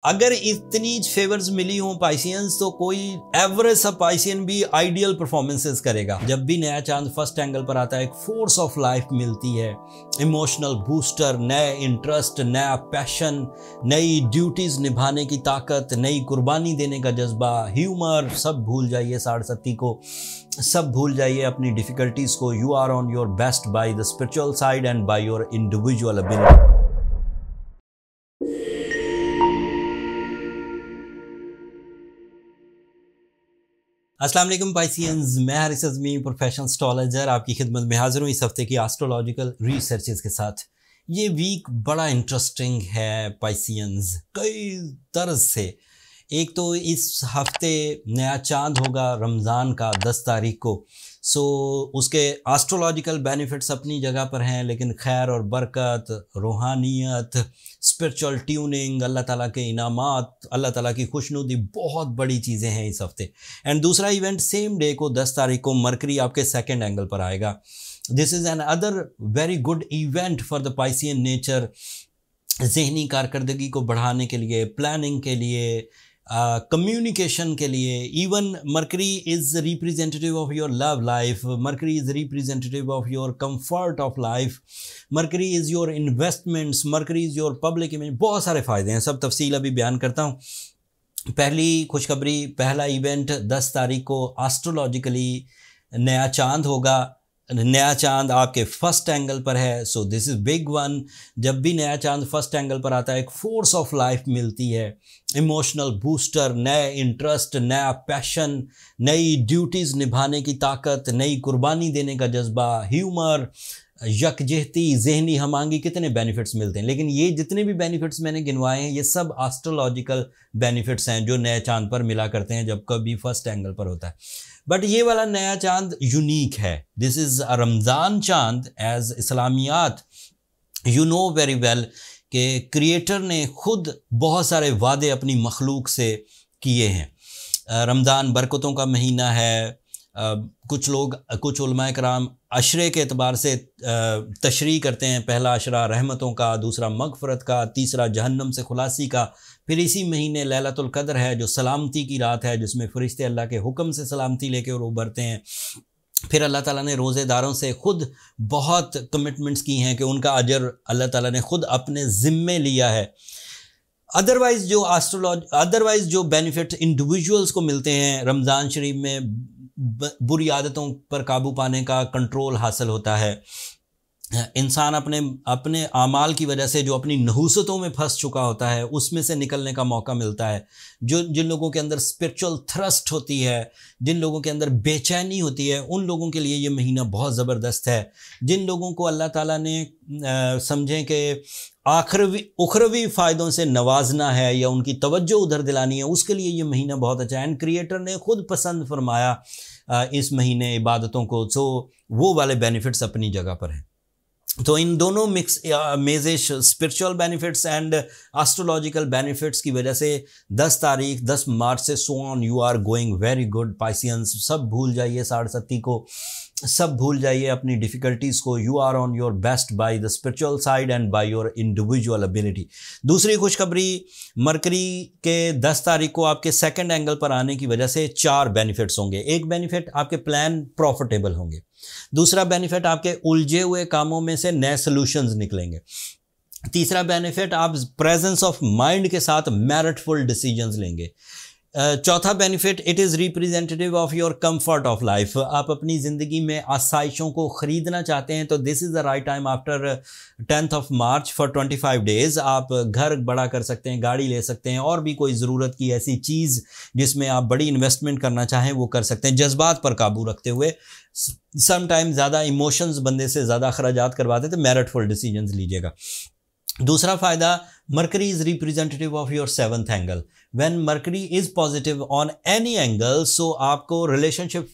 अगर इतनी फेवर्स मिली हो पाइसियंस तो कोई एवरेज सा पाइसियन भी आइडियल परफॉर्मेंसेस करेगा। जब भी नया चांद फर्स्ट एंगल पर आता है एक फोर्स ऑफ लाइफ मिलती है, इमोशनल बूस्टर, नए इंटरेस्ट, नया पैशन, नई ड्यूटीज निभाने की ताकत, नई कुर्बानी देने का जज्बा, ह्यूमर, सब भूल जाइए साढ़े को, सब भूल जाइए अपनी डिफिकल्टीज को। You are on your best by the spiritual side and by your individual ability. अस्सलाम वालेकुम पाइसियंस, मैं हारिस अज़मी प्रोफेशनल एस्ट्रोलॉजर आपकी खिदमत में हाजिर हूँ इस हफ्ते की एस्ट्रोलॉजिकल रिसर्चेस के साथ। ये वीक बड़ा इंटरेस्टिंग है पाइसियंस कई तरह से। एक तो इस हफ्ते नया चांद होगा रमज़ान का 10 तारीख को। सो उसके एस्ट्रोलॉजिकल बेनिफिट्स अपनी जगह पर हैं, लेकिन खैर और बरकत, रूहानियत, स्पिरिचुअल ट्यूनिंग, अल्लाह ताला के इनामात, अल्लाह ताला की खुशनुदी, बहुत बड़ी चीज़ें हैं इस हफ्ते। एंड दूसरा इवेंट सेम डे को 10 तारीख को मरकरी आपके सेकंड एंगल पर आएगा। This is an other very good event for the Piscean nature. जहनी कारकर्दगी को बढ़ाने के लिए, प्लानिंग के लिए, कम्युनिकेशन के लिए। Even mercury is representative of your love life, mercury is representative of your comfort of life, mercury is your investments, mercury is your public image. बहुत सारे फ़ायदे हैं, सब तफसील अभी बयान करता हूँ। पहली खुशखबरी, पहला इवेंट 10 तारीख को एस्ट्रोलॉजिकली नया चांद होगा। नया चांद आपके फर्स्ट एंगल पर है, so this is big one. जब भी नया चांद फर्स्ट एंगल पर आता है एक फोर्स ऑफ लाइफ मिलती है, इमोशनल बूस्टर, नए इंटरेस्ट, नया पैशन, नई ड्यूटीज़ निभाने की ताकत, नई कुर्बानी देने का जज्बा, ह्यूमर, यकजहती, जहनी हमांगी, कितने बेनिफिट्स मिलते हैं। लेकिन ये जितने भी बेनिफिट्स मैंने गिनवाए हैं ये सब एस्ट्रोलॉजिकल बेनिफिट्स हैं जो नए चांद पर मिला करते हैं जब कभी फर्स्ट एंगल पर होता है। बट ये वाला नया चांद यूनिक है। This is a Ramzan chand as Islamiyat. You know very well कि क्रिएटर ने खुद बहुत सारे वादे अपनी मखलूक से किए हैं। रमज़ान बरकतों का महीना है। कुछ लोग, कुछ उलमाए कराम अशरे के एतबार से तशरीह करते हैं। पहला अशरा रहमतों का, दूसरा मगफ़रत का, तीसरा जहन्नम से खुलासी का। फिर इसी महीने लैलतुल क़द्र है जो सलामती की रात है, जिसमें फ़रिश्ते अल्लाह के हुक्म से सलामती लेके और उभरते हैं। फिर अल्लाह ताला ने रोज़ेदारों से ख़ुद बहुत कमिटमेंट्स की हैं कि उनका अजर अल्लाह ताला ने ख़ुद अपने ज़िम्मे लिया है। अदरवाइज़ जो बेनिफिट इंडिविजुअल्स को मिलते हैं रमज़ान शरीफ में, बुरी आदतों पर काबू पाने का कंट्रोल हासिल होता है। इंसान अपने आमाल की वजह से जो अपनी नहूसतों में फंस चुका होता है उसमें से निकलने का मौका मिलता है। जिन लोगों के अंदर स्पिरिचुअल थ्रस्ट होती है, जिन लोगों के अंदर बेचैनी होती है, उन लोगों के लिए ये महीना बहुत ज़बरदस्त है। जिन लोगों को अल्लाह ताला ने समझें कि उखरवी फ़ायदों से नवाजना है या उनकी तवज्जो उधर दिलानी है, उसके लिए ये महीना बहुत अच्छा है। एंड क्रिएटर ने ख़ुद पसंद फरमाया इस महीने इबादतों को, सो वो वाले बेनिफिट्स अपनी जगह पर हैं। तो इन दोनों मेज़ेश spiritual benefits and astrological benefits की वजह से 10 तारीख 10 मार्च से so on you are going very good Pisceans. सब भूल जाइए साढ़े को, सब भूल जाइए अपनी डिफ़िकल्टीज़ को। You are on your best by the spiritual side and by your individual ability. दूसरी खुशखबरी, मरकरी के 10 तारीख को आपके सेकंड एंगल पर आने की वजह से 4 बेनिफिट्स होंगे। एक बेनिफिट, आपके प्लान प्रॉफिटेबल होंगे। दूसरा बेनिफिट, आपके उलझे हुए कामों में से नए सॉल्यूशंस निकलेंगे। तीसरा बेनिफिट, आप प्रेजेंस ऑफ माइंड के साथ मेरिटफुल डिसीजंस लेंगे। चौथा benefit, it is representative of your comfort of life. आप अपनी ज़िंदगी में आसाइशों को ख़रीदना चाहते हैं तो this is the right time after 10 March for 25 days. आप घर बड़ा कर सकते हैं, गाड़ी ले सकते हैं, और भी कोई ज़रूरत की ऐसी चीज़ जिसमें आप बड़ी इन्वेस्टमेंट करना चाहें वो कर सकते हैं, जज्बात पर काबू रखते हुए। समटाइम ज़्यादा इमोशंस बंदे से ज़्यादा अखराजात करवाते तो मेरिटफुल डिसीजंस लीजिएगा। दूसरा फ़ायदा, Mercury is representative of your 7th angle. When Mercury is positive on any angle, so आपको रिलेशनशिप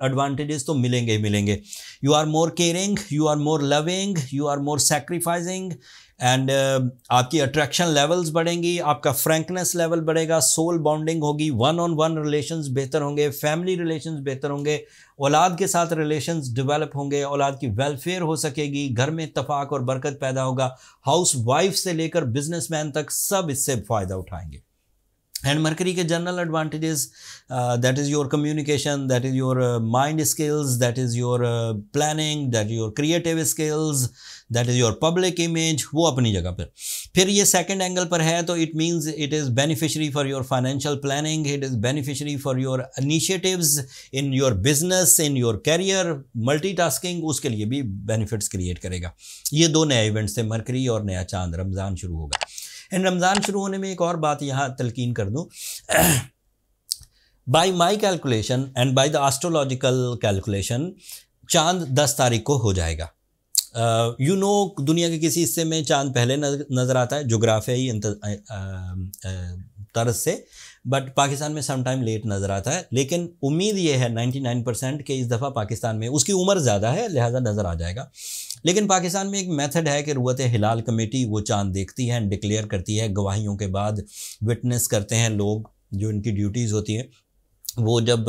एडवांटेजेस तो मिलेंगे ही मिलेंगे। You are more caring, you are more loving, you are more sacrificing and आपकी attraction levels बढ़ेंगी, आपका frankness level बढ़ेगा, soul bonding होगी, वन ऑन वन रिलेशंस बेहतर होंगे, फैमिली रिलेशंस बेहतर होंगे, औलाद के साथ रिलेशंस डेवलप होंगे, औलाद की वेलफेयर हो सकेगी, घर में इत्तफाक और बरकत पैदा होगा। हाउस वाइफ से लेकर बिजनेसमैन तक सब इससे फ़ायदा उठाएंगे। एंड मरकरी के general advantages, that is your communication, that is your mind skills, that is your planning, that your creative skills, that is your public image, वो अपनी जगह पर। फिर ये सेकंड एंगल पर है तो it means it is beneficiary for your financial planning, it is beneficiary for your initiatives in your business, in your career, multitasking, उसके लिए भी बेनिफिट्स क्रिएट करेगा। ये दो नए इवेंट्स थे, मरकरी और नया चांद, रमज़ान शुरू होगा। एंड रमज़ान शुरू होने में एक और बात यहाँ तलकीन कर दूँ, bye my calculation and by the astrological calculation चांद 10 तारीख को हो जाएगा। दुनिया के किसी हिस्से में चांद पहले नज़र आता है जोग्राफियाई तरज से, बट पाकिस्तान में समटाइम लेट नज़र आता है। लेकिन उम्मीद ये है 99% कि इस दफ़ा पाकिस्तान में, उसकी उम्र ज़्यादा है लिहाजा नज़र आ जाएगा। लेकिन पाकिस्तान में एक मेथड है कि रुवत हिलाल कमेटी वो चांद देखती है, डिक्लेयर करती है, गवाहियों के बाद विटनेस करते हैं लोग, जो इनकी ड्यूटीज़ होती हैं वो जब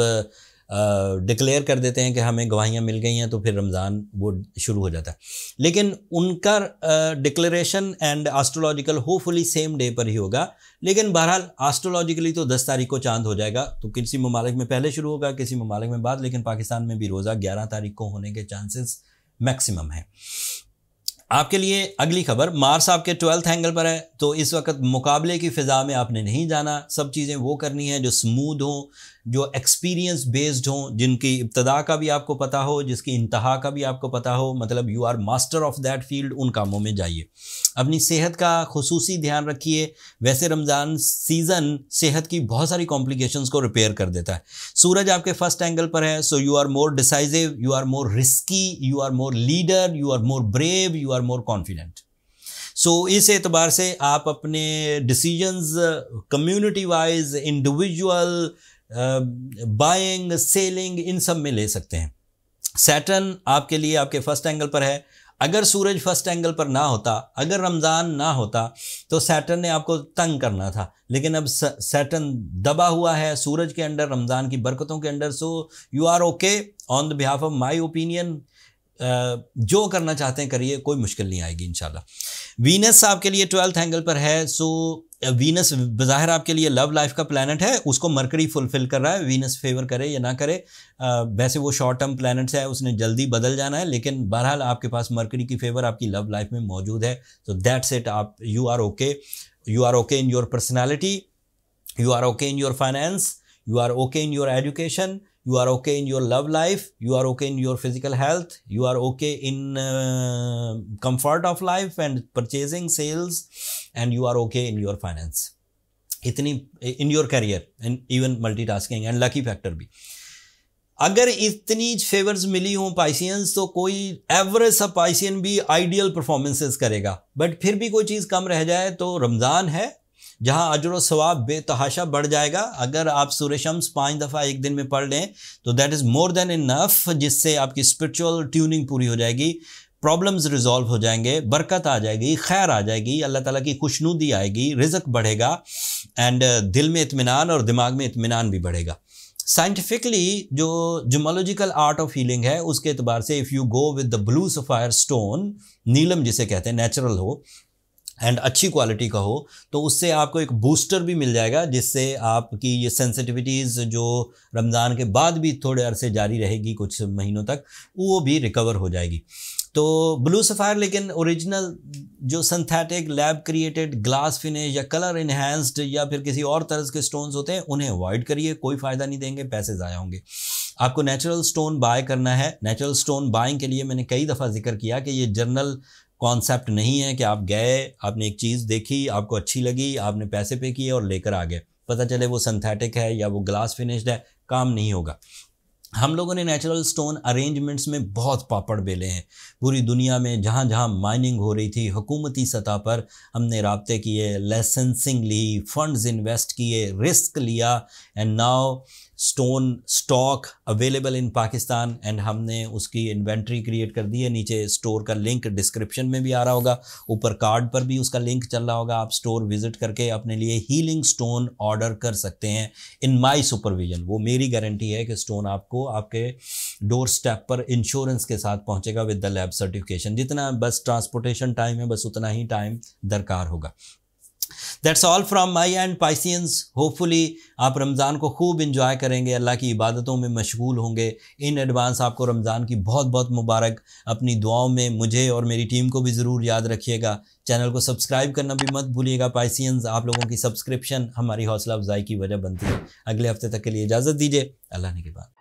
डिक्लेयर कर देते हैं कि हमें गवाहियाँ मिल गई हैं तो फिर रमज़ान वो शुरू हो जाता है। लेकिन उनका declaration and astrological hopefully same day पर ही होगा। लेकिन बहरहाल एस्ट्रोलॉजिकली तो 10 तारीख को चांद हो जाएगा। तो किसी ममालिक में पहले शुरू होगा, किसी ममालिक में बाद, लेकिन पाकिस्तान में भी रोज़ा 11 तारीख को होने के चांसेस मैक्सिमम है। आपके लिए अगली खबर, मार्स आपके 12th एंगल पर है, तो इस वक्त मुकाबले की फ़िज़ा में आपने नहीं जाना। सब चीज़ें वो करनी है जो स्मूथ हों, जो एक्सपीरियंस बेस्ड हों, जिनकी इब्तदा का भी आपको पता हो, जिसकी इंतहा का भी आपको पता हो, मतलब you are master of that field. उन कामों में जाइए। अपनी सेहत का खुसूसी ध्यान रखिए। वैसे रमज़ान सीज़न सेहत की बहुत सारी कॉम्प्लिकेशंस को रिपेयर कर देता है। सूरज आपके फर्स्ट एंगल पर है, so you are more decisive, you are more risky, you are more leader, you are more brave, you are more confident. So इस एतबार से आप अपने decisions community wise, individual, buying, selling, इन सब में ले सकते हैं। सैटर्न आपके लिए आपके फर्स्ट एंगल पर है। अगर सूरज फर्स्ट एंगल पर ना होता, अगर रमज़ान ना होता, तो सैटर्न ने आपको तंग करना था। लेकिन अब सैटर्न दबा हुआ है सूरज के अंडर, रमज़ान की बरकतों के under. So you are okay on the behalf of my opinion. जो करना चाहते हैं करिए, कोई मुश्किल नहीं आएगी इंशाल्लाह। वीनस आपके लिए 12th एंगल पर है। सो वीनस बज़ाहिर आपके लिए लव लाइफ का प्लैनेट है, उसको मरकरी फुलफिल कर रहा है। वीनस फेवर करे या ना करे, वैसे वो शॉर्ट टर्म प्लैनेट्स है, उसने जल्दी बदल जाना है, लेकिन बहरहाल आपके पास मरकरी की फेवर आपकी लव लाइफ में मौजूद है। So that's it. आप you are okay in your personality, you are okay in your finance, you are okay in your education, you are okay in your love life, you are okay in your physical health, you are okay in comfort of life and purchasing, sales, and you are okay in your finance. इतनी in your career and even multitasking and lucky factor भी। अगर इतनी favours मिली हों Pisceans, तो कोई average सा Piscean भी ideal performances करेगा। बट फिर भी कोई चीज़ कम रह जाए तो रमज़ान है जहाँ अजर व सवाब बेतहाशा बढ़ जाएगा। अगर आप सूरह शम्स 5 दफ़ा एक दिन में पढ़ लें तो that is more than enough, जिससे आपकी स्पिरिचुअल ट्यूनिंग पूरी हो जाएगी, प्रॉब्लम्स रिजॉल्व हो जाएंगे, बरकत आ जाएगी, खैर आ जाएगी, अल्लाह ताला की खुशनुदी आएगी, रिज़्क़ बढ़ेगा एंड दिल में इत्मीनान और दिमाग में इत्मीनान भी बढ़ेगा। साइंटिफिकली जो जुमोलॉजिकल आर्ट ऑफ हीलिंग है उसके एतबार से if you go with the blue sapphire stone, नीलम जिसे कहते हैं, नेचुरल हो एंड अच्छी क्वालिटी का हो, तो उससे आपको एक बूस्टर भी मिल जाएगा, जिससे आपकी ये सेंसिटिविटीज़ जो रमज़ान के बाद भी थोड़े अरसे जारी रहेगी कुछ महीनों तक, वो भी रिकवर हो जाएगी। तो ब्लू सफ़ायर, लेकिन ओरिजिनल जो synthetic lab created glass finish या कलर इन्हेंस्ड या फिर किसी और तरह के स्टोन्स होते हैं, उन्हें अवॉइड करिए, कोई फ़ायदा नहीं देंगे, पैसे ज़ाया होंगे। आपको नेचुरल स्टोन बाय करना है। नेचुरल स्टोन बाइंग के लिए मैंने कई दफ़ा जिक्र किया कि ये जर्नल कॉन्सेप्ट नहीं है कि आप गए, आपने एक चीज़ देखी, आपको अच्छी लगी, आपने पैसे पे किए और लेकर आ गए, पता चले वो सिंथेटिक है या वो ग्लास फिनिश्ड है, काम नहीं होगा। हम लोगों ने नेचुरल स्टोन अरेंजमेंट्स में बहुत पापड़ बेले हैं। पूरी दुनिया में जहाँ जहाँ माइनिंग हो रही थी, हुकूमती सतह पर हमने राब्ते किए, लाइसेंसिंग ली, फंड्स इन्वेस्ट किए, रिस्क लिया, and now stone stock available in Pakistan and हमने उसकी इन्वेंट्री क्रिएट कर दी है। नीचे स्टोर का लिंक डिस्क्रिप्शन में भी आ रहा होगा, ऊपर कार्ड पर भी उसका लिंक चल रहा होगा। आप स्टोर विजिट करके अपने लिए हीलिंग स्टोन ऑर्डर कर सकते हैं इन माई सुपरविजन। वो मेरी गारंटी है कि स्टोन आपको आपके डोर स्टेप पर इंश्योरेंस के साथ पहुंचेगा विद द लैब सर्टिफिकेशन। जितना बस ट्रांसपोर्टेशन टाइम है, बस उतना ही टाइम दरकार होगा। That's all from my and Pisceans. Hopefully आप रमज़ान को खूब इंजॉय करेंगे, अल्लाह की इबादतों में मशगूल होंगे। इन एडवांस आपको रमज़ान की बहुत बहुत मुबारक। अपनी दुआओं में मुझे और मेरी टीम को भी ज़रूर याद रखिएगा। चैनल को सब्सक्राइब करना भी मत भूलिएगा पाइसियंस। आप लोगों की सब्सक्रिप्शन हमारी हौसला अफजाई की वजह बनती है। अगले हफ्ते तक के लिए इजाज़त दीजिए। अल्लाह ने के बाद।